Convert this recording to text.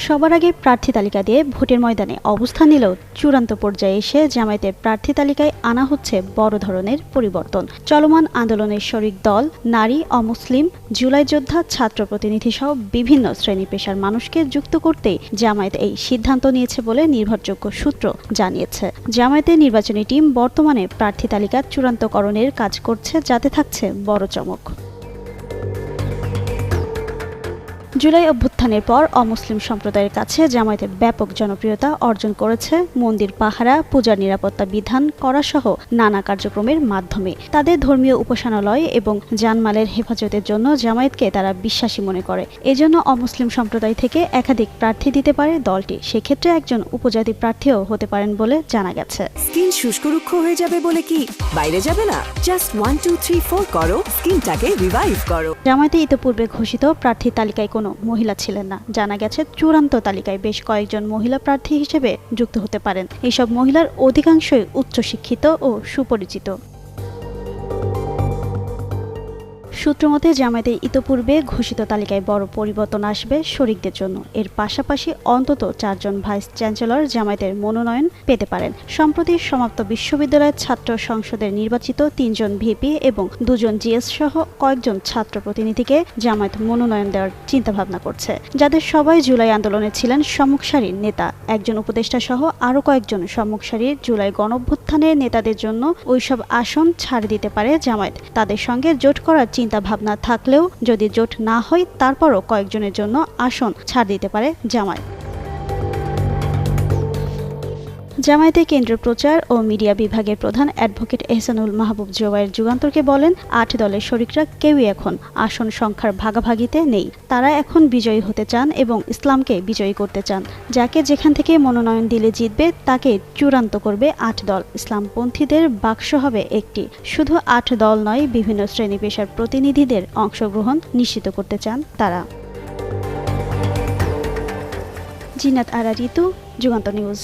সবার আগে প্রার্থী তালিকা দিয়ে ভোটের ময়দানে অবস্থান নিলেও চূড়ান্ত পর্যায়ে এসে জামায়াতের প্রার্থী তালিকায় আনা হচ্ছে বড় ধরনের পরিবর্তন। চলমান আন্দোলনের শরিক দল, নারী, অমুসলিম, জুলাই যোদ্ধা, ছাত্র প্রতিনিধি সহ বিভিন্ন শ্রেণী পেশার মানুষকে যুক্ত করতেই জামায়াত এই সিদ্ধান্ত নিয়েছে বলে নির্ভরযোগ্য সূত্র জানিয়েছে। জামায়াতের নির্বাচনী টিম বর্তমানে প্রার্থী তালিকা চূড়ান্তকরণের কাজ করছে, যাতে থাকছে বড় চমক। জুলাই অভ্যুত্থানের পর অমুসলিম সম্প্রদায়ের কাছে জামায়াতের ব্যাপক জনপ্রিয়তা অর্জন করেছে মন্দির পাহারা, পূজার নিরাপত্তা বিধান করা সহ নানা কার্যক্রমের মাধ্যমে। তাদের ধর্মীয় উপাসনালয় এবং জানমালের হেফাজতের জন্য জামায়াতকে তারা বিশ্বাসী মনে করে। এজন্য অমুসলিম সম্প্রদায় থেকে একাধিক প্রার্থী দিতে পারে দলটি। সেক্ষেত্রে একজন উপজাতি প্রার্থীও হতে পারেন বলে জানা গেছে। স্কিন শুষ্ক রুক্ষ হয়ে যাবে বলে কি বাইরে যাবে না? জাস্ট 1 2 3 4 করো, স্কিনটাকে রিভাইভ করো। জামায়াতে ইতিপূর্বে ঘোষিত প্রার্থী তালিকায় কোনো মহিলা ছিলেন না। জানা গেছে চূড়ান্ত তালিকায় বেশ কয়েকজন মহিলা প্রার্থী হিসেবে যুক্ত হতে পারেন। এইসব মহিলার অধিকাংশই উচ্চশিক্ষিত ও সুপরিচিত। সূত্রমতে জামায়াতের ইতিপূর্বে ঘোষিত তালিকায় বড় পরিবর্তন আসবে শরিকদের জন্য। এর পাশাপাশি অন্তত 4 জন ভাইস চ্যান্সেলর জামায়াতের মনোনয়ন পেতে পারেন। সম্প্রতি সমাপ্ত বিশ্ববিদ্যালয়ের ছাত্র সংসদের নির্বাচিত 3 জন ভিপি এবং 2 জন জিএস সহ কয়েকজন ছাত্র প্রতিনিধিকে জামায়াত মনোনয়ন দেওয়ার চিন্তাভাবনা করছে, যাদের সবাই জুলাই আন্দোলনে ছিলেন সম্মুখ সারির নেতা। একজন উপদেষ্টা সহ আরও কয়েকজন সম্মুখ সারির জুলাই গণঅভ্যুত্থানের নেতাদের জন্য ওইসব আসন ছাড় দিতে পারে জামায়াত। তাদের সঙ্গে জোট করার চিন্তা ভাবনা থাকলেও যদি জোট না হয় তারপরও কয়েকজনের জন্য আসন ছাড় দিতে পারে জামায়াত। জামায়াতের কেন্দ্রীয় প্রচার ও মিডিয়া বিভাগের প্রধান অ্যাডভোকেট এহসানুল মাহবুব জোবায়ের যুগান্তরকে বলেন, 8 দলের শরিকরা কেউই এখন আসন সংখ্যার ভাগাভাগিতে নেই। তারা এখন বিজয়ী হতে চান এবং ইসলামকে বিজয়ী করতে চান। যাকে যেখান থেকে মনোনয়ন দিলে জিতবে তাকে চূড়ান্ত করবে 8 দল। ইসলামপন্থীদের বাক্স হবে একটি। শুধু 8 দল নয়, বিভিন্ন শ্রেণী পেশার প্রতিনিধিদের অংশগ্রহণ নিশ্চিত করতে চান তারা। জিনাত আরা ঋতু, যুগান্তর নিউজ।